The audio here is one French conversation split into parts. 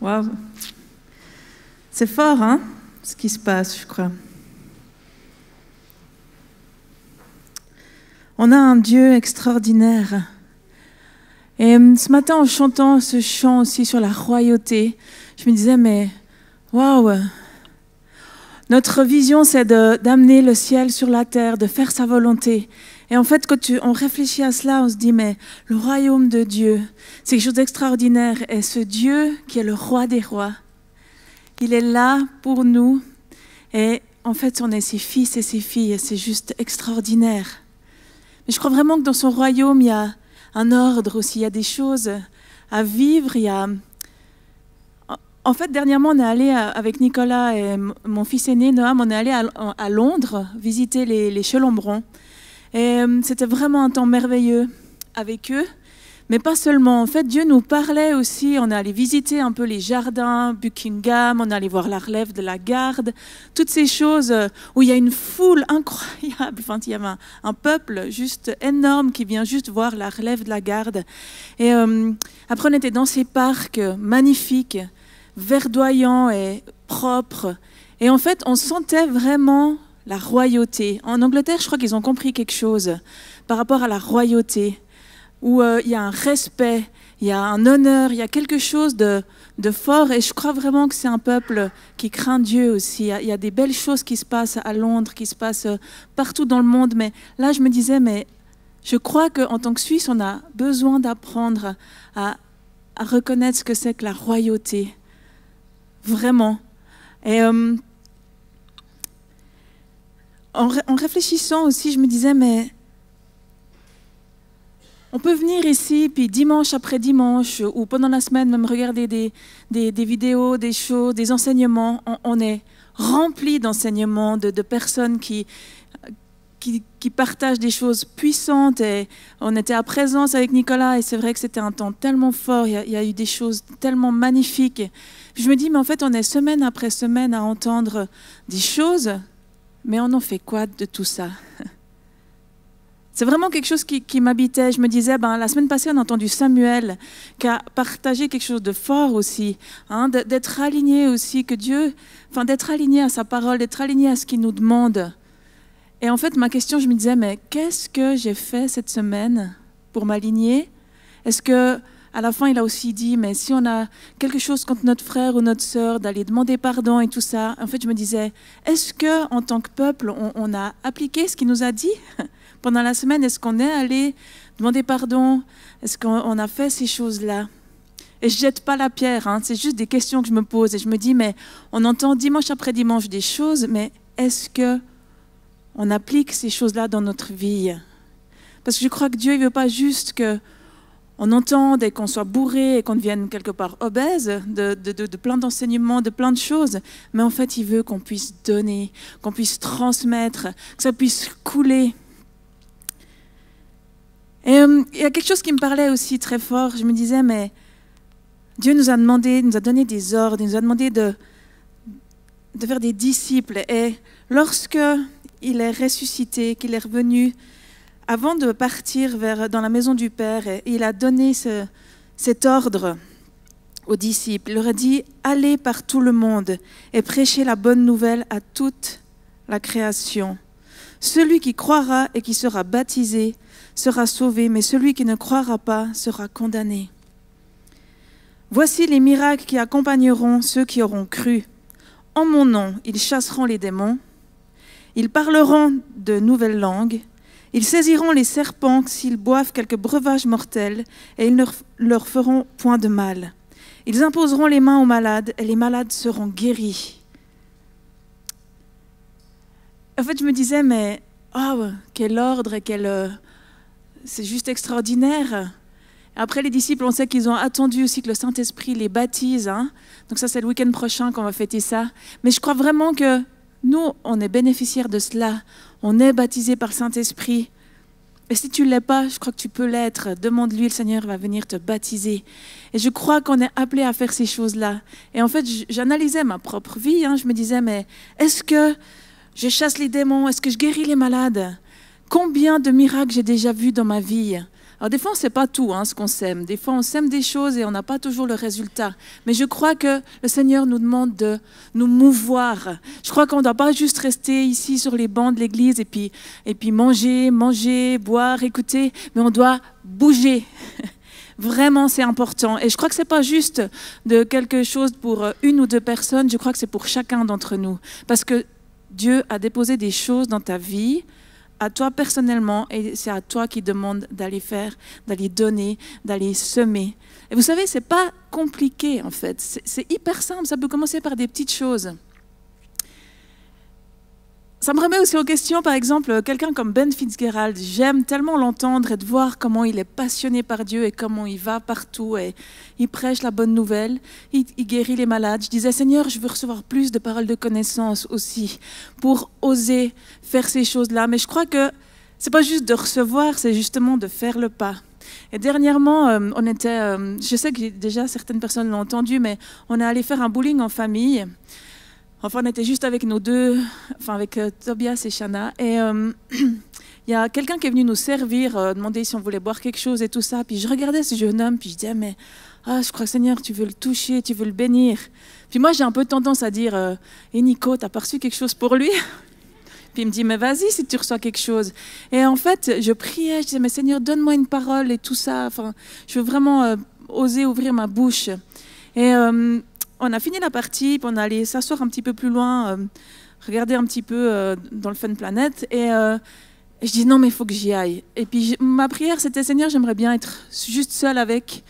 Waouh. C'est fort, hein, ce qui se passe, je crois. On a un Dieu extraordinaire. Et ce matin, en chantant ce chant aussi sur la royauté, je me disais, mais waouh, notre vision, c'est d'amener le ciel sur la terre, de faire sa volonté. Et en fait, quand on réfléchit à cela, on se dit, mais le royaume de Dieu, c'est quelque chose d'extraordinaire. Et ce Dieu qui est le roi des rois, il est là pour nous. Et en fait, on est ses fils et ses filles. Et c'est juste extraordinaire. Mais je crois vraiment que dans son royaume, il y a un ordre aussi. Il y a des choses à vivre. En fait, dernièrement, on est allé avec Nicolas et mon fils aîné, Noam, on est allé à Londres visiter les Chelombrons. Et c'était vraiment un temps merveilleux avec eux. Mais pas seulement. En fait, Dieu nous parlait aussi. On est allé visiter un peu les jardins, Buckingham, on est allé voir la relève de la garde. Toutes ces choses où il y a une foule incroyable. Enfin, il y a un peuple juste énorme qui vient juste voir la relève de la garde. Et après, on était dans ces parcs magnifiques, verdoyants et propres. Et en fait, on sentait vraiment la royauté. En Angleterre, je crois qu'ils ont compris quelque chose par rapport à la royauté, où il y a un respect, il y a un honneur, il y a quelque chose de fort. Et je crois vraiment que c'est un peuple qui craint Dieu aussi. Il y a des belles choses qui se passent à Londres, qui se passent partout dans le monde. Mais là, je me disais, mais je crois qu'en tant que Suisse, on a besoin d'apprendre à reconnaître ce que c'est que la royauté. Vraiment. Et en réfléchissant aussi, je me disais, mais on peut venir ici, puis dimanche après dimanche, ou pendant la semaine, même regarder des vidéos, des shows, des enseignements. On est rempli d'enseignements, de personnes qui partagent des choses puissantes. Et on était à Présence avec Nicolas, et c'est vrai que c'était un temps tellement fort. Il y a eu des choses tellement magnifiques. Puis je me dis, mais en fait, on est semaine après semaine à entendre des choses, mais on en fait quoi de tout ça? C'est vraiment quelque chose qui m'habitait. Je me disais, la semaine passée, on a entendu Samuel qui a partagé quelque chose de fort aussi, hein, d'être aligné aussi, d'être aligné à sa parole, d'être aligné à ce qu'il nous demande. Et en fait, ma question, je me disais, mais qu'est-ce que j'ai fait cette semaine pour m'aligner? Est-ce que à la fin, il a aussi dit, mais si on a quelque chose contre notre frère ou notre sœur, d'aller demander pardon et tout ça. En fait, je me disais, est-ce que en tant que peuple, on a appliqué ce qu'il nous a dit pendant la semaine? Est-ce qu'on est allé demander pardon? Est-ce qu'on a fait ces choses-là? Et je ne jette pas la pierre, hein, c'est juste des questions que je me pose. Et je me dis, mais on entend dimanche après dimanche des choses, mais est-ce qu'on applique ces choses-là dans notre vie? Parce que je crois que Dieu ne veut pas juste qu'on entende et qu'on soit bourré et qu'on devienne quelque part obèse de plein d'enseignements, de plein de choses. Mais en fait, il veut qu'on puisse donner, qu'on puisse transmettre, que ça puisse couler. Et il y a quelque chose qui me parlait aussi très fort. Je me disais, mais Dieu nous a donné des ordres, il nous a demandé de faire des disciples. Et lorsque il est ressuscité, qu'il est revenu, avant de partir dans la maison du Père, il a donné cet ordre aux disciples. Il leur a dit, allez par tout le monde et prêchez la bonne nouvelle à toute la création. Celui qui croira et qui sera baptisé sera sauvé, mais celui qui ne croira pas sera condamné. Voici les miracles qui accompagneront ceux qui auront cru. En mon nom, ils chasseront les démons, ils parleront de nouvelles langues, ils saisiront les serpents s'ils boivent quelque breuvage mortel, et ils ne leur feront point de mal. Ils imposeront les mains aux malades, et les malades seront guéris. En fait, je me disais, mais quel ordre et c'est juste extraordinaire. Après, les disciples, on sait qu'ils ont attendu aussi que le Saint-Esprit les baptise. Hein. Donc ça, c'est le week-end prochain qu'on va fêter ça. Mais je crois vraiment que nous, on est bénéficiaires de cela. On est baptisés par le Saint-Esprit. Et si tu ne l'es pas, je crois que tu peux l'être. Demande-lui, le Seigneur va venir te baptiser. Et je crois qu'on est appelé à faire ces choses-là. Et en fait, j'analysais ma propre vie. Hein. Je me disais, mais est-ce que je chasse les démons? Est-ce que je guéris les malades? Combien de miracles j'ai déjà vus dans ma vie? Alors des fois, on ne sait pas tout, ce qu'on sème. Des fois, on sème des choses et on n'a pas toujours le résultat. Mais je crois que le Seigneur nous demande de nous mouvoir. Je crois qu'on ne doit pas juste rester ici sur les bancs de l'église et puis manger, boire, écouter, mais on doit bouger. Vraiment, c'est important. Et je crois que ce n'est pas juste de quelque chose pour une ou deux personnes, je crois que c'est pour chacun d'entre nous. Parce que Dieu a déposé des choses dans ta vie, à toi personnellement, et c'est à toi qui demande d'aller faire, d'aller donner, d'aller semer. Et vous savez, ce n'est pas compliqué en fait, c'est hyper simple, ça peut commencer par des petites choses. Ça me remet aussi aux questions, par exemple, quelqu'un comme Ben Fitzgerald. J'aime tellement l'entendre et de voir comment il est passionné par Dieu et comment il va partout et il prêche la bonne nouvelle, il guérit les malades. Je disais, Seigneur, je veux recevoir plus de paroles de connaissance aussi pour oser faire ces choses-là. Mais je crois que ce n'est pas juste de recevoir, c'est justement de faire le pas. Et dernièrement, on était, je sais que déjà certaines personnes l'ont entendu, mais on est allé faire un bowling en famille. Enfin, on était juste avec nos deux, avec Tobias et Shana. Et il y a quelqu'un qui est venu nous servir, demander si on voulait boire quelque chose et tout ça. Puis je regardais ce jeune homme, puis je disais, mais je crois, Seigneur, tu veux le toucher, tu veux le bénir. Puis moi, j'ai un peu tendance à dire, Nico, t'as pas reçu quelque chose pour lui? Puis il me dit, mais vas-y si tu reçois quelque chose. Et en fait, je priais, je disais, mais Seigneur, donne-moi une parole et tout ça. Enfin, je veux vraiment oser ouvrir ma bouche. Et on a fini la partie, puis on est allé s'asseoir un petit peu plus loin, regarder un petit peu dans le Fun Planet. Et je dis, non, mais il faut que j'y aille. Et puis ma prière, c'était, Seigneur, j'aimerais bien être juste seule avec,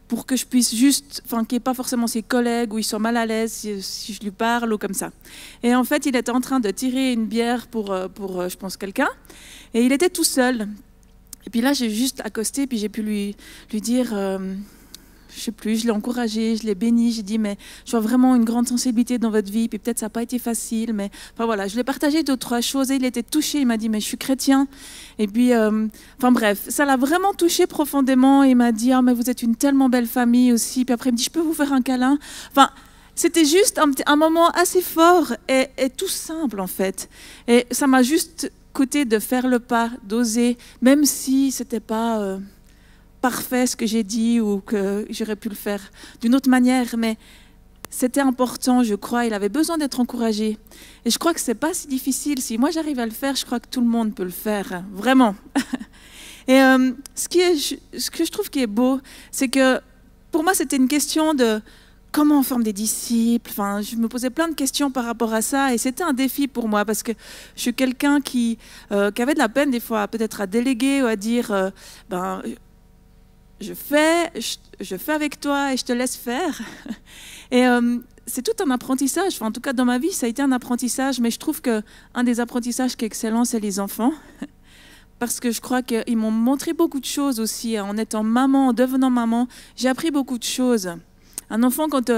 pour que je puisse juste, qu'il n'y ait pas forcément ses collègues ou ils sont mal à l'aise si je lui parle ou comme ça. Et en fait, il était en train de tirer une bière pour je pense, quelqu'un. Et il était tout seul. Et puis là, j'ai juste accosté, puis j'ai pu lui dire... je sais plus, je l'ai encouragé, je l'ai béni, j'ai dit, mais je vois vraiment une grande sensibilité dans votre vie, puis peut-être ça n'a pas été facile, mais voilà, je lui ai partagé deux, trois choses, et il était touché, il m'a dit, mais je suis chrétien, et puis, bref, ça l'a vraiment touché profondément, et il m'a dit, mais vous êtes une tellement belle famille aussi, puis après il me dit, je peux vous faire un câlin? C'était juste un moment assez fort, et tout simple en fait, et ça m'a juste coûté de faire le pas, d'oser, même si c'était pas... parfait ce que j'ai dit ou que j'aurais pu le faire d'une autre manière, mais c'était important, je crois, il avait besoin d'être encouragé. Et je crois que c'est pas si difficile. Si moi j'arrive à le faire, je crois que tout le monde peut le faire, vraiment. Et ce que je trouve qui est beau, c'est que pour moi c'était une question de comment on forme des disciples. Je me posais plein de questions par rapport à ça et c'était un défi pour moi parce que je suis quelqu'un qui avait de la peine des fois peut-être à déléguer ou à dire je fais avec toi et je te laisse faire. Et c'est tout un apprentissage. En tout cas, dans ma vie, ça a été un apprentissage. Mais je trouve qu'un des apprentissages qui est excellent, c'est les enfants. Parce que je crois qu'ils m'ont montré beaucoup de choses aussi. En étant maman, en devenant maman, j'ai appris beaucoup de choses. Un enfant, quand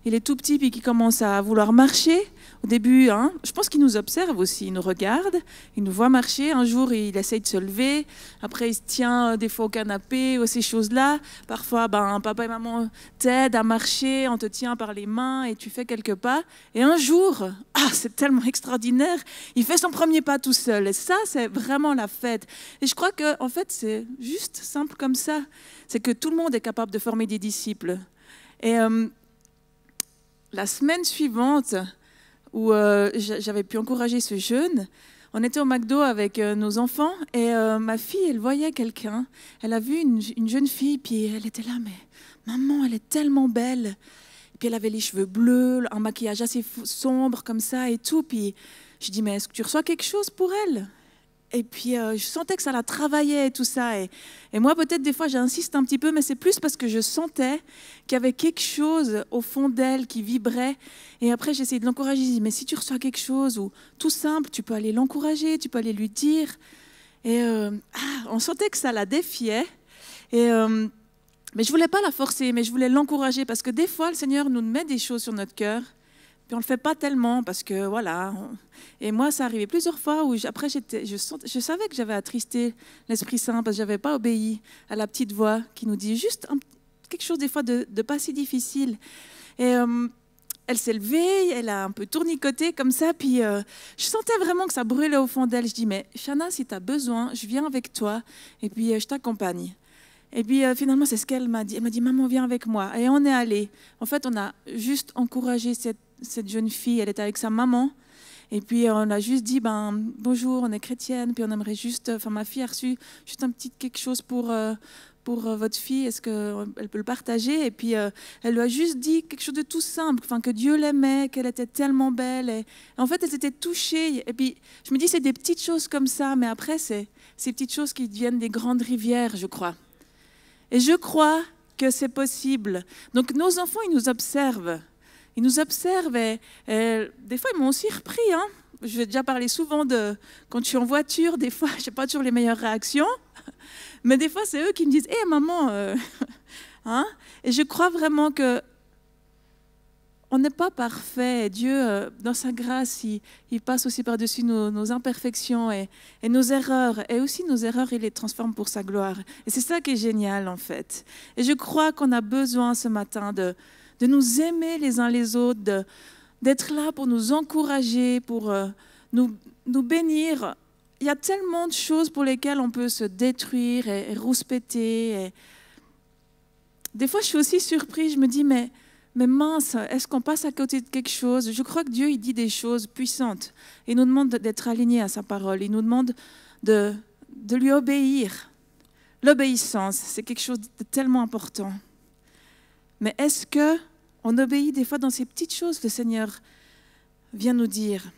il est tout petit et qu'il commence à vouloir marcher, au début, je pense qu'il nous observe aussi, il nous regarde, il nous voit marcher. Un jour, il essaye de se lever. Après, il se tient des fois au canapé ou ces choses-là. Parfois, papa et maman t'aident à marcher, on te tient par les mains et tu fais quelques pas. Et un jour, c'est tellement extraordinaire, il fait son premier pas tout seul. Et ça, c'est vraiment la fête. Et je crois qu'en fait, c'est juste simple comme ça. C'est que tout le monde est capable de former des disciples. Et la semaine suivante, où j'avais pu encourager ce jeune, on était au McDo avec nos enfants et ma fille, elle voyait quelqu'un. Elle a vu une jeune fille, puis elle était là, mais maman, elle est tellement belle. Et puis elle avait les cheveux bleus, un maquillage assez sombre comme ça et tout. Puis je dis, mais est-ce que tu reçois quelque chose pour elle? Et puis, je sentais que ça la travaillait et tout ça. Et moi, peut-être, des fois, j'insiste un petit peu, mais c'est plus parce que je sentais qu'il y avait quelque chose au fond d'elle qui vibrait. Et après, j'essayais de l'encourager. Je dis, mais si tu reçois quelque chose, ou tout simple, tu peux aller l'encourager, tu peux aller lui dire. Et on sentait que ça la défiait. Et, mais je ne voulais pas la forcer, mais je voulais l'encourager. Parce que des fois, le Seigneur nous met des choses sur notre cœur. Puis on ne le fait pas tellement parce que voilà. Et moi, ça arrivait plusieurs fois où après, je savais que j'avais attristé l'Esprit Saint parce que je n'avais pas obéi à la petite voix qui nous dit juste quelque chose des fois de pas si difficile. Et elle s'est levée, elle a un peu tournicoté comme ça, puis je sentais vraiment que ça brûlait au fond d'elle. Je dis, mais Shana, si tu as besoin, je viens avec toi et puis je t'accompagne. Et puis finalement, c'est ce qu'elle m'a dit. Elle m'a dit, maman, viens avec moi. Et on est allé. En fait, on a juste encouragé cette jeune fille. Elle était avec sa maman. Et puis on a juste dit, bonjour, on est chrétienne. Puis on aimerait juste, ma fille a reçu juste un petit quelque chose pour votre fille. Est-ce qu'elle peut le partager? Et puis elle lui a juste dit quelque chose de tout simple, que Dieu l'aimait, qu'elle était tellement belle. Et en fait, elle s'était touchée. Et puis je me dis, c'est des petites choses comme ça. Mais après, c'est ces petites choses qui deviennent des grandes rivières, je crois. Et je crois que c'est possible. Donc nos enfants, ils nous observent. Ils nous observent et des fois, ils m'ont aussi repris. Je vais déjà parler souvent de quand je suis en voiture, des fois, je n'ai pas toujours les meilleures réactions. Mais des fois, c'est eux qui me disent « Hé, maman Et je crois vraiment que on n'est pas parfait. Dieu, dans sa grâce, il passe aussi par-dessus nos imperfections et nos erreurs. Et aussi nos erreurs, il les transforme pour sa gloire. Et c'est ça qui est génial, en fait. Et je crois qu'on a besoin ce matin de nous aimer les uns les autres, d'être là pour nous encourager, pour nous bénir. Il y a tellement de choses pour lesquelles on peut se détruire et rouspéter. Des fois, je suis aussi surprise. Je me dis, mais mince, est-ce qu'on passe à côté de quelque chose? Je crois que Dieu, il dit des choses puissantes. Il nous demande d'être alignés à sa parole. Il nous demande de lui obéir. L'obéissance, c'est quelque chose de tellement important. Mais est-ce qu'on obéit des fois dans ces petites choses que le Seigneur vient nous dire?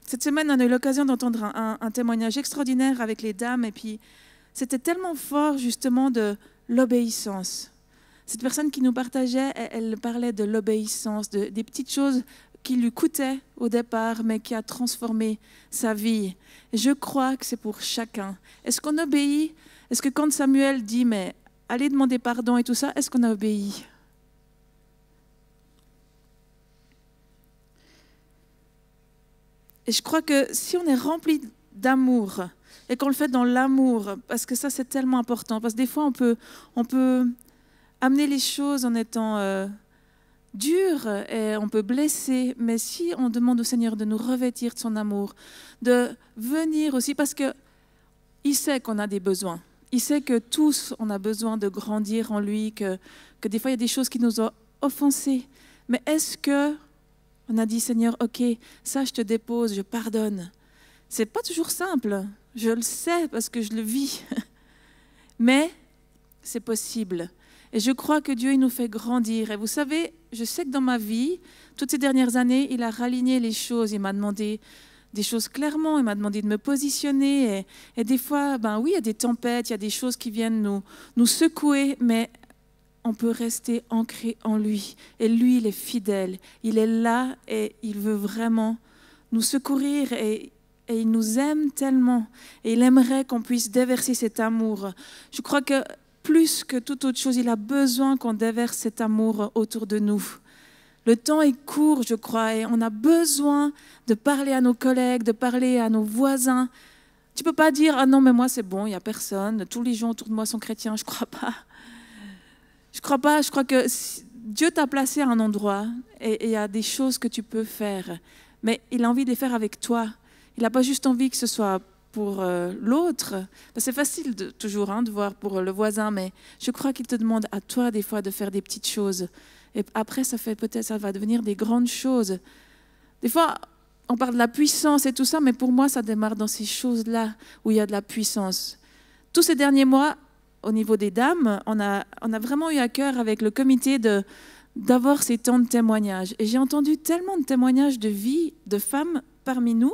Cette semaine, on a eu l'occasion d'entendre un témoignage extraordinaire avec les dames. Et puis, c'était tellement fort, justement, de l'obéissance. Cette personne qui nous partageait, elle parlait de l'obéissance, des petites choses qui lui coûtaient au départ, mais qui a transformé sa vie. Et je crois que c'est pour chacun. Est-ce qu'on obéit? Est-ce que quand Samuel dit, mais allez demander pardon et tout ça, est-ce qu'on a obéi? Et je crois que si on est rempli d'amour et qu'on le fait dans l'amour, parce que ça c'est tellement important, parce que des fois on peut amener les choses en étant dur et on peut blesser, mais si on demande au Seigneur de nous revêtir de son amour, de venir aussi, parce qu'il sait qu'on a des besoins, il sait que tous on a besoin de grandir en lui, que des fois il y a des choses qui nous ont offensés, mais est-ce que on a dit, Seigneur, ok, ça je te dépose, je pardonne. C'est pas toujours simple, je le sais parce que je le vis, mais c'est possible. Et je crois que Dieu, il nous fait grandir. Et vous savez, je sais que dans ma vie, toutes ces dernières années, il a raligné les choses. Il m'a demandé des choses clairement, il m'a demandé de me positionner. Et des fois, oui, il y a des tempêtes, il y a des choses qui viennent nous secouer, mais on peut rester ancré en lui. Et lui, il est fidèle. Il est là et il veut vraiment nous secourir et il nous aime tellement. Et il aimerait qu'on puisse déverser cet amour. Je crois que plus que toute autre chose, il a besoin qu'on déverse cet amour autour de nous. Le temps est court, je crois, et on a besoin de parler à nos collègues, de parler à nos voisins. Tu ne peux pas dire « Ah non, mais moi c'est bon, il n'y a personne, tous les gens autour de moi sont chrétiens », je ne crois pas. Je crois que Dieu t'a placé à un endroit et il y a des choses que tu peux faire, mais il a envie de les faire avec toi. Il n'a pas juste envie que ce soit pour l'autre. C'est facile toujours de voir pour le voisin, mais je crois qu'il te demande à toi des fois de faire des petites choses. Et après, ça va devenir des grandes choses. Des fois, on parle de la puissance et tout ça, mais pour moi, ça démarre dans ces choses-là où il y a de la puissance. Tous ces derniers mois, au niveau des dames, on a vraiment eu à cœur avec le comité d'avoir ces temps de témoignages. Et j'ai entendu tellement de témoignages de vie de femmes parmi nous,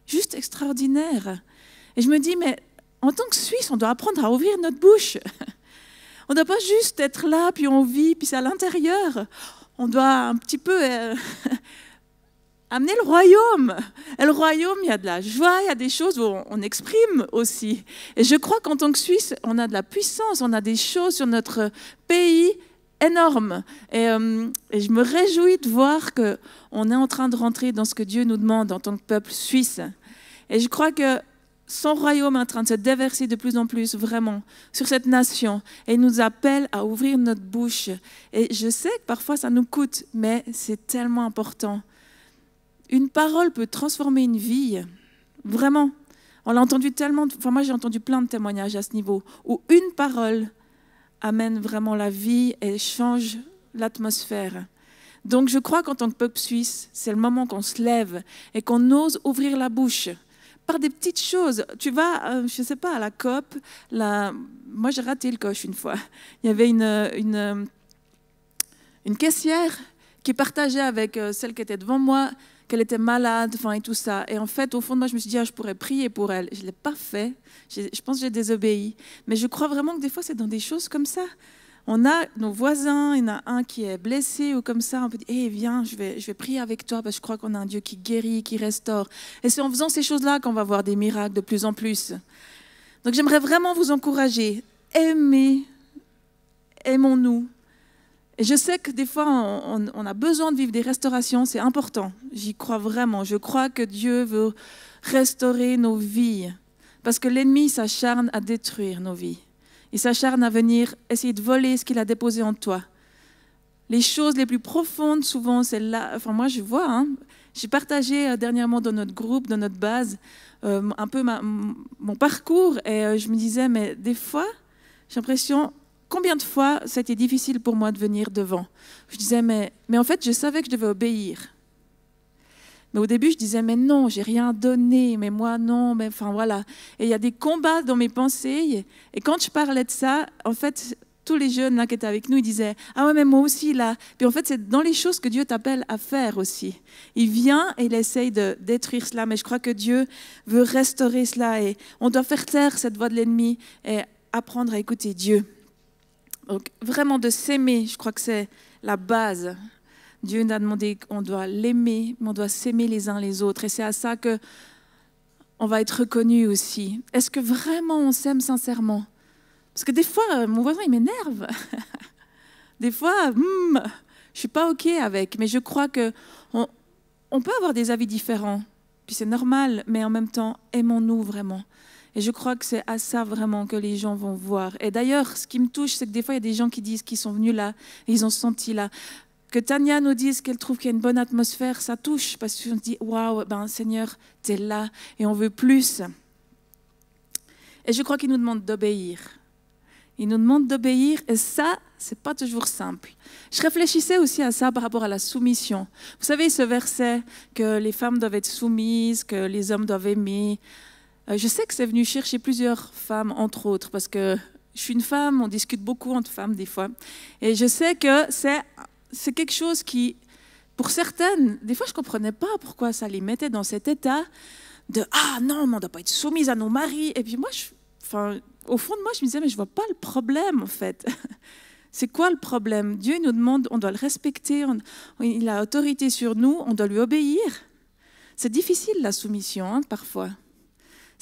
juste extraordinaires. Et je me dis, mais en tant que Suisse, on doit apprendre à ouvrir notre bouche. On ne doit pas juste être là, puis on vit, puis c'est à l'intérieur. On doit un petit peu amener le royaume. Et le royaume, il y a de la joie, il y a des choses où on exprime aussi. Et je crois qu'en tant que Suisse, on a de la puissance, on a des choses sur notre pays énormes. Et je me réjouis de voir qu'on est en train de rentrer dans ce que Dieu nous demande en tant que peuple suisse. Et je crois que son royaume est en train de se déverser de plus en plus vraiment sur cette nation. Et il nous appelle à ouvrir notre bouche. Et je sais que parfois ça nous coûte, mais c'est tellement important. Une parole peut transformer une vie, vraiment. On l'a entendu tellement, moi j'ai entendu plein de témoignages à ce niveau, où une parole amène vraiment la vie et change l'atmosphère. Donc je crois qu'en tant que peuple suisse, c'est le moment qu'on se lève et qu'on ose ouvrir la bouche par des petites choses. Tu vas, je ne sais pas, à la COP, moi j'ai raté le coche une fois. Il y avait une caissière qui partageait avec celle qui était devant moi qu'elle était malade, enfin, et tout ça. Et en fait, au fond de moi, je me suis dit, je pourrais prier pour elle. Je ne l'ai pas fait. Je pense que j'ai désobéi. Mais je crois vraiment que des fois, c'est dans des choses comme ça. On a nos voisins, il y en a un qui est blessé ou comme ça, on peut dire, hey, viens, je vais prier avec toi parce que je crois qu'on a un Dieu qui guérit, qui restaure. Et c'est en faisant ces choses-là qu'on va voir des miracles de plus en plus. Donc j'aimerais vraiment vous encourager. Aimons-nous. Et je sais que des fois, on a besoin de vivre des restaurations, c'est important. J'y crois vraiment. Je crois que Dieu veut restaurer nos vies parce que l'ennemi s'acharne à détruire nos vies. Il s'acharne à venir essayer de voler ce qu'il a déposé en toi. Les choses les plus profondes, souvent, c'est là. Enfin, moi, je vois. J'ai partagé dernièrement dans notre groupe, dans notre base, un peu mon parcours. Et je me disais, mais des fois, j'ai l'impression, combien de fois ça a été difficile pour moi de venir devant. Je disais, mais en fait, je savais que je devais obéir. Mais au début, je disais, mais non, j'ai rien donné, mais moi, non, mais enfin, voilà. Et il y a des combats dans mes pensées. Et quand je parlais de ça, en fait, tous les jeunes là, qui étaient avec nous, ils disaient, ah ouais, mais moi aussi, là. Puis en fait, c'est dans les choses que Dieu t'appelle à faire aussi. Il vient et il essaye de détruire cela, mais je crois que Dieu veut restaurer cela. Et on doit faire taire cette voix de l'ennemi et apprendre à écouter Dieu. Donc, vraiment de s'aimer, je crois que c'est la base. Dieu nous a demandé qu'on doit l'aimer, mais on doit s'aimer les uns les autres. Et c'est à ça qu'on va être reconnu aussi. Est-ce que vraiment on s'aime sincèrement? Parce que des fois, mon voisin, il m'énerve. Des fois, je ne suis pas OK avec. Mais je crois qu'on peut avoir des avis différents. Puis c'est normal, mais en même temps, aimons-nous vraiment. Et je crois que c'est à ça vraiment que les gens vont voir. Et d'ailleurs, ce qui me touche, c'est que des fois, il y a des gens qui disent qu'ils sont venus là, et ils ont senti là. Que Tania nous dise qu'elle trouve qu'il y a une bonne atmosphère, ça touche, parce qu'on se dit, waouh, Seigneur, tu es là, et on veut plus. Et je crois qu'il nous demande d'obéir. Il nous demande d'obéir, et ça, c'est pas toujours simple. Je réfléchissais aussi à ça par rapport à la soumission. Vous savez, ce verset, que les femmes doivent être soumises, que les hommes doivent aimer. Je sais que c'est venu chercher plusieurs femmes, entre autres, parce que je suis une femme, on discute beaucoup entre femmes des fois. Et je sais que c'est quelque chose qui, pour certaines, des fois je ne comprenais pas pourquoi ça les mettait dans cet état de « Ah non, mais on ne doit pas être soumise à nos maris ». Et puis moi, au fond de moi, je me disais « Mais je ne vois pas le problème en fait ». C'est quoi le problème? Dieu nous demande, on doit le respecter, il a autorité sur nous, on doit lui obéir. C'est difficile la soumission, parfois.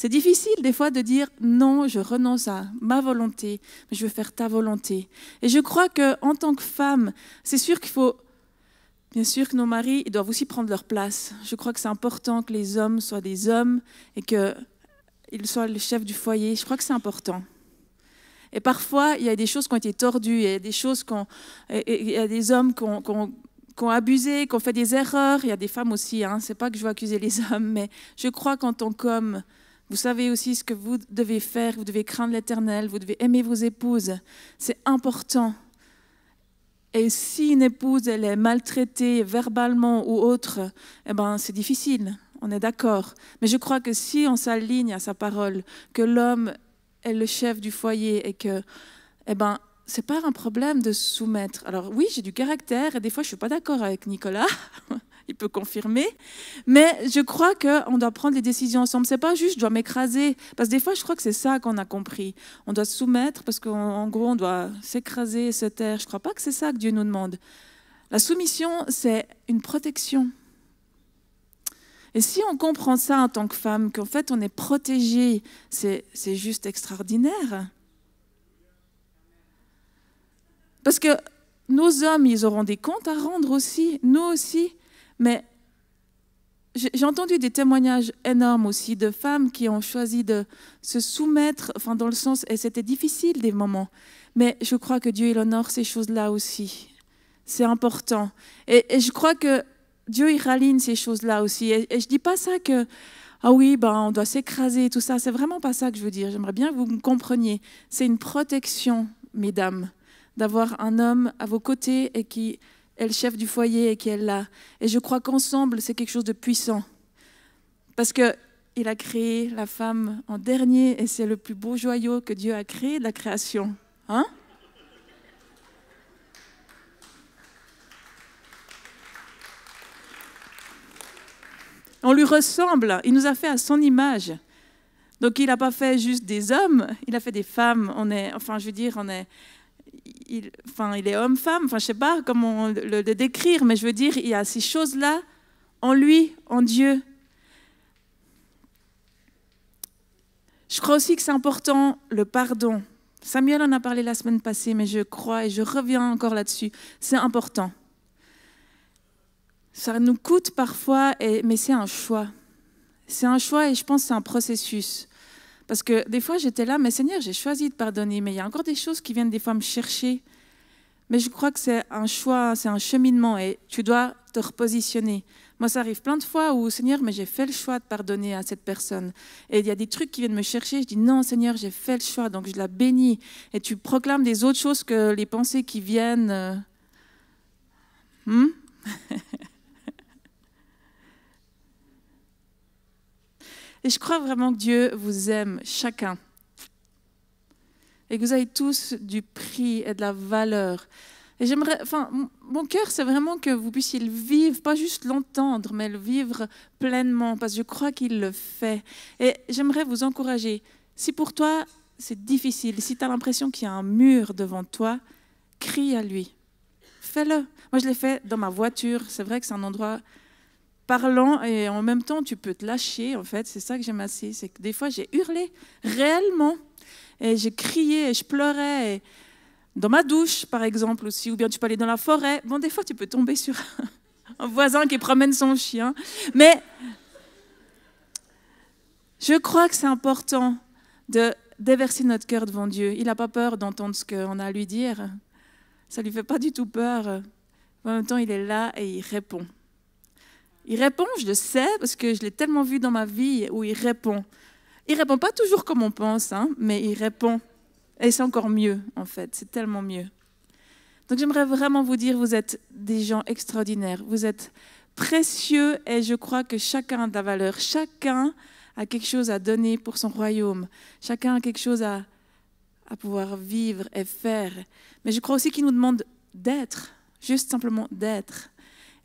C'est difficile des fois de dire « Non, je renonce à ma volonté, mais je veux faire ta volonté ». Et je crois qu'en tant que femme, c'est sûr qu'il faut… Bien sûr que nos maris ils doivent aussi prendre leur place. Je crois que c'est important que les hommes soient des hommes et qu'ils soient le chef du foyer. Je crois que c'est important. Et parfois, il y a des choses qui ont été tordues, il y a des choses il y a des hommes qui ont abusé, qui ont fait des erreurs. Il y a des femmes aussi, c'est pas que je veux accuser les hommes, mais je crois qu'en tant qu'homme, vous savez aussi ce que vous devez faire, vous devez craindre l'Éternel, vous devez aimer vos épouses. C'est important. Et si une épouse, elle est maltraitée verbalement ou autre, c'est difficile, on est d'accord. Mais je crois que si on s'aligne à sa parole, que l'homme est le chef du foyer et que, c'est pas un problème de se soumettre. Alors oui, j'ai du caractère et des fois je suis pas d'accord avec Nicolas. Il peut confirmer, mais je crois qu'on doit prendre les décisions ensemble. C'est pas juste je dois m'écraser, parce que des fois je crois que c'est ça qu'on a compris. On doit se soumettre parce qu'en gros on doit s'écraser et se taire. Je crois pas que c'est ça que Dieu nous demande. La soumission, c'est une protection. Et si on comprend ça en tant que femme, qu'en fait on est protégé, c'est juste extraordinaire. Parce que nos hommes, ils auront des comptes à rendre aussi, nous aussi. Mais j'ai entendu des témoignages énormes aussi de femmes qui ont choisi de se soumettre, dans le sens, et c'était difficile des moments, mais je crois que Dieu, il honore ces choses-là aussi. C'est important. Et je crois que Dieu, il raligne ces choses-là aussi. Et je ne dis pas ça que, ah oui, on doit s'écraser et tout ça. C'est vraiment pas ça que je veux dire. J'aimerais bien que vous me compreniez. C'est une protection, mesdames, d'avoir un homme à vos côtés et qui est le chef du foyer et qui est là. Et je crois qu'ensemble, c'est quelque chose de puissant. Parce qu'il a créé la femme en dernier et c'est le plus beau joyau que Dieu a créé de la création. Hein? On lui ressemble, il nous a fait à son image. Donc il n'a pas fait juste des hommes, il a fait des femmes. Il est homme-femme, je ne sais pas comment le décrire, mais je veux dire, il y a ces choses-là en lui, en Dieu. Je crois aussi que c'est important, le pardon. Samuel en a parlé la semaine passée, mais je crois et je reviens encore là-dessus. C'est important. Ça nous coûte parfois, mais c'est un choix. C'est un choix et je pense que c'est un processus. Parce que des fois, j'étais là, mais Seigneur, j'ai choisi de pardonner, mais il y a encore des choses qui viennent des fois me chercher. Mais je crois que c'est un choix, c'est un cheminement et tu dois te repositionner. Moi, ça arrive plein de fois où, Seigneur, mais j'ai fait le choix de pardonner à cette personne. Et il y a des trucs qui viennent me chercher, je dis non, Seigneur, j'ai fait le choix, donc je la bénis. Et tu proclames des autres choses que les pensées qui viennent. Et je crois vraiment que Dieu vous aime, chacun. Et que vous avez tous du prix et de la valeur. Et mon cœur, c'est vraiment que vous puissiez le vivre, pas juste l'entendre, mais le vivre pleinement, parce que je crois qu'il le fait. Et j'aimerais vous encourager. Si pour toi, c'est difficile, si tu as l'impression qu'il y a un mur devant toi, crie à lui. Fais-le. Moi, je l'ai fait dans ma voiture. C'est vrai que c'est un endroit parlant et en même temps, tu peux te lâcher. En fait, c'est ça que j'aime assez. C'est que des fois, j'ai hurlé réellement. Et j'ai crié et je pleurais. Et dans ma douche, par exemple, aussi. Ou bien tu peux aller dans la forêt. Bon, des fois, tu peux tomber sur un voisin qui promène son chien. Mais je crois que c'est important de déverser notre cœur devant Dieu. Il n'a pas peur d'entendre ce qu'on a à lui dire. Ça ne lui fait pas du tout peur. En même temps, il est là et il répond. Il répond, je le sais, parce que je l'ai tellement vu dans ma vie où il répond. Il ne répond pas toujours comme on pense, mais il répond. Et c'est encore mieux, en fait. C'est tellement mieux. Donc j'aimerais vraiment vous dire, vous êtes des gens extraordinaires. Vous êtes précieux et je crois que chacun a de la valeur. Chacun a quelque chose à donner pour son royaume. Chacun a quelque chose à pouvoir vivre et faire. Mais je crois aussi qu'il nous demande d'être, juste simplement d'être.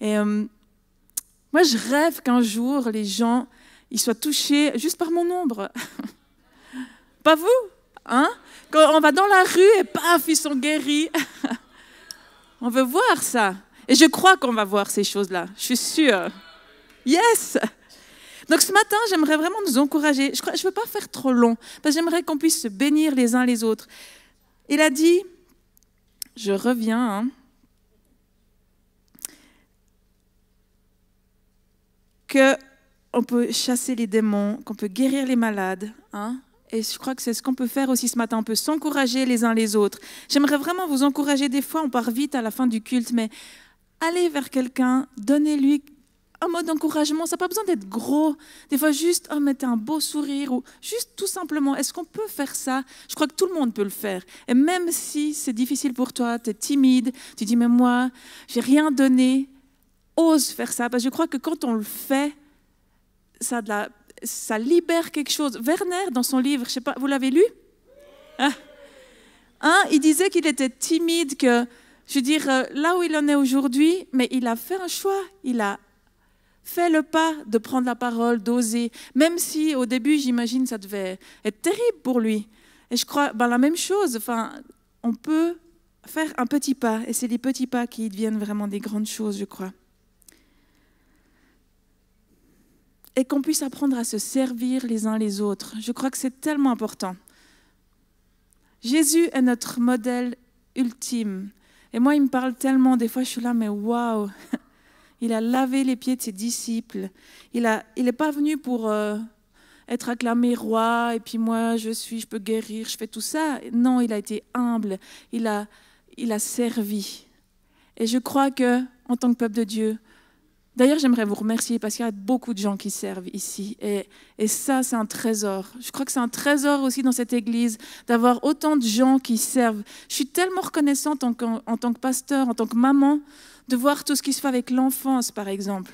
Et moi, je rêve qu'un jour, les gens ils soient touchés juste par mon ombre. Pas vous, hein? Quand on va dans la rue et paf, ils sont guéris. On veut voir ça. Et je crois qu'on va voir ces choses-là. Je suis sûre. Yes! Donc ce matin, j'aimerais vraiment nous encourager. Je ne veux pas faire trop long, parce que j'aimerais qu'on puisse se bénir les uns les autres. Il a dit, je reviens, qu'on peut chasser les démons, qu'on peut guérir les malades. Et je crois que c'est ce qu'on peut faire aussi ce matin. On peut s'encourager les uns les autres. J'aimerais vraiment vous encourager. Des fois, on part vite à la fin du culte, mais allez vers quelqu'un, donnez-lui un mot d'encouragement. Ça n'a pas besoin d'être gros. Des fois, juste mettez un beau sourire ou juste tout simplement, est-ce qu'on peut faire ça? Je crois que tout le monde peut le faire. Et même si c'est difficile pour toi, tu es timide, tu dis, mais moi, j'ai rien donné, ose faire ça. Parce que je crois que quand on le fait, ça libère quelque chose. Werner, dans son livre, je sais pas, vous l'avez lu? Il disait qu'il était timide, que, je veux dire, là où il en est aujourd'hui, mais il a fait un choix. Il a fait le pas de prendre la parole, d'oser. Même si, au début, j'imagine, ça devait être terrible pour lui. Et je crois, la même chose, on peut faire un petit pas. Et c'est les petits pas qui deviennent vraiment des grandes choses, je crois. Et qu'on puisse apprendre à se servir les uns les autres. Je crois que c'est tellement important. Jésus est notre modèle ultime. Et moi, il me parle tellement. Des fois, je suis là, mais waouh! Il a lavé les pieds de ses disciples. Il n'est pas venu pour être acclamé roi. Et puis moi, je peux guérir, je fais tout ça. Non, il a été humble. Il a servi. Et je crois que, en tant que peuple de Dieu, D'ailleurs, j'aimerais vous remercier parce qu'il y a beaucoup de gens qui servent ici. Et ça, c'est un trésor. Je crois que c'est un trésor aussi dans cette église d'avoir autant de gens qui servent. Je suis tellement reconnaissante en tant que pasteur, en tant que maman, de voir tout ce qui se fait avec l'enfance, par exemple.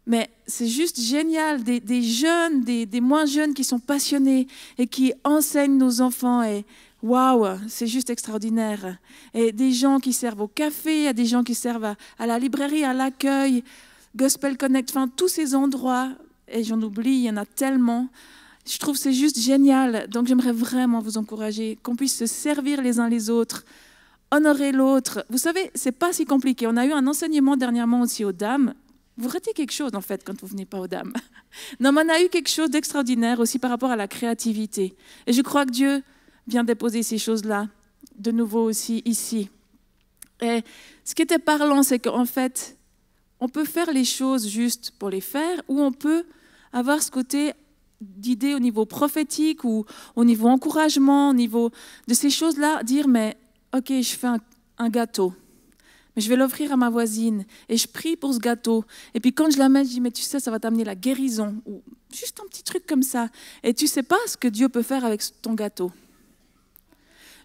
Mais c'est juste génial, des jeunes, des moins jeunes qui sont passionnés et qui enseignent nos enfants. Et waouh, c'est juste extraordinaire. Et des gens qui servent au café, il y a des gens qui servent à la librairie, à l'accueil, Gospel Connect, enfin tous ces endroits. Et j'en oublie, il y en a tellement. Je trouve que c'est juste génial. Donc j'aimerais vraiment vous encourager, qu'on puisse se servir les uns les autres, honorer l'autre. Vous savez, c'est pas si compliqué. On a eu un enseignement dernièrement aussi aux dames. Vous ratez quelque chose, en fait, quand vous ne venez pas aux dames. Non, mais on a eu quelque chose d'extraordinaire aussi par rapport à la créativité. Et je crois que Dieu vient déposer ces choses-là de nouveau aussi ici. Et ce qui était parlant, c'est qu'en fait, on peut faire les choses juste pour les faire, ou on peut avoir ce côté d'idée au niveau prophétique ou au niveau encouragement, au niveau de ces choses-là, dire, mais ok, je fais un gâteau. Mais je vais l'offrir à ma voisine et je prie pour ce gâteau. Et puis quand je l'amène, je dis, mais tu sais, ça va t'amener la guérison. Ou juste un petit truc comme ça. Et tu ne sais pas ce que Dieu peut faire avec ton gâteau.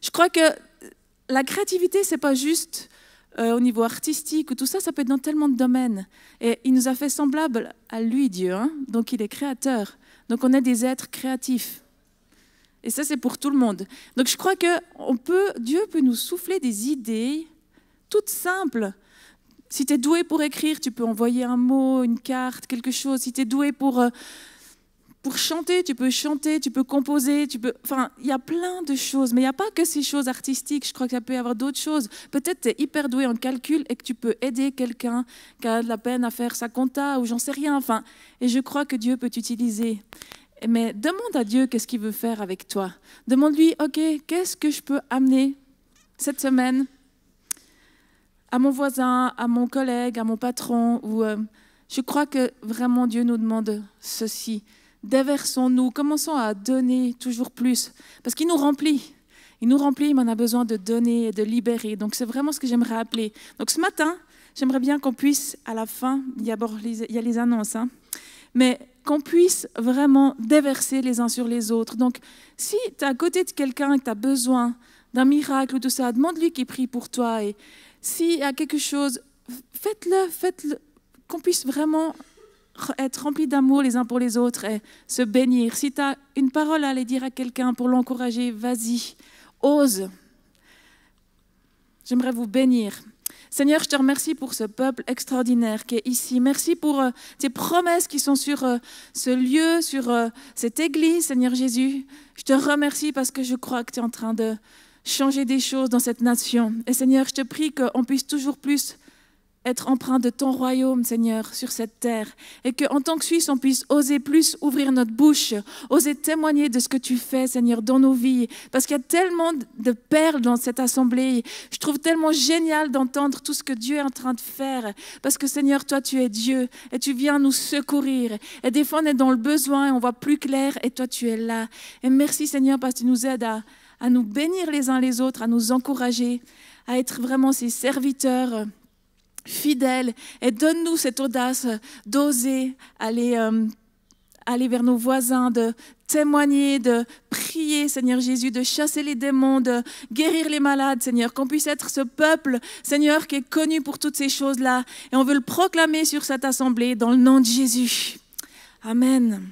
Je crois que la créativité, ce n'est pas juste au niveau artistique ou tout ça, ça peut être dans tellement de domaines. Et il nous a fait semblable à lui, Dieu. Hein? Donc il est créateur. Donc on est des êtres créatifs. Et ça, c'est pour tout le monde. Donc je crois que Dieu peut nous souffler des idées toutes simples. Si tu es doué pour écrire, tu peux envoyer un mot, une carte, quelque chose. Si tu es doué pour chanter, tu peux composer, Enfin, il y a plein de choses, mais il n'y a pas que ces choses artistiques. Je crois qu'il peut y avoir d'autres choses. Peut-être tu es hyper doué en calcul et que tu peux aider quelqu'un qui a de la peine à faire sa compta ou j'en sais rien. Enfin, et je crois que Dieu peut t'utiliser. Mais demande à Dieu qu'est-ce qu'il veut faire avec toi. Demande-lui, ok, qu'est-ce que je peux amener cette semaine à mon voisin, à mon collègue, à mon patron. Je crois que vraiment Dieu nous demande ceci. Déversons-nous, commençons à donner toujours plus. Parce qu'il nous remplit. Il nous remplit, mais on a besoin de donner et de libérer. Donc c'est vraiment ce que j'aimerais appeler. Donc ce matin, j'aimerais bien qu'on puisse, à la fin, il y a les annonces, hein, mais qu'on puisse vraiment déverser les uns sur les autres. Donc si tu es à côté de quelqu'un et que tu as besoin d'un miracle ou tout ça, demande-lui qu'il prie pour toi. Et s'il y a quelque chose, faites-le, qu'on puisse vraiment être remplis d'amour les uns pour les autres et se bénir. Si tu as une parole à aller dire à quelqu'un pour l'encourager, vas-y, ose. J'aimerais vous bénir. Seigneur, je te remercie pour ce peuple extraordinaire qui est ici. Merci pour tes promesses qui sont sur ce lieu, sur cette église, Seigneur Jésus. Je te remercie parce que je crois que tu es en train de changer des choses dans cette nation. Et Seigneur, je te prie qu'on puisse toujours plus être empreint de ton royaume, Seigneur, sur cette terre. Et qu'en tant que Suisse, on puisse oser plus ouvrir notre bouche, oser témoigner de ce que tu fais, Seigneur, dans nos vies. Parce qu'il y a tellement de perles dans cette assemblée. Je trouve tellement génial d'entendre tout ce que Dieu est en train de faire. Parce que, Seigneur, toi, tu es Dieu et tu viens nous secourir. Et des fois, on est dans le besoin et on voit plus clair et toi, tu es là. Et merci, Seigneur, parce que tu nous aides à nous bénir les uns les autres, à nous encourager, à être vraiment ces serviteurs fidèles. Et donne-nous cette audace d'oser aller vers nos voisins, de témoigner, de prier, Seigneur Jésus, de chasser les démons, de guérir les malades, Seigneur. Qu'on puisse être ce peuple, Seigneur, qui est connu pour toutes ces choses-là. Et on veut le proclamer sur cette assemblée dans le nom de Jésus. Amen.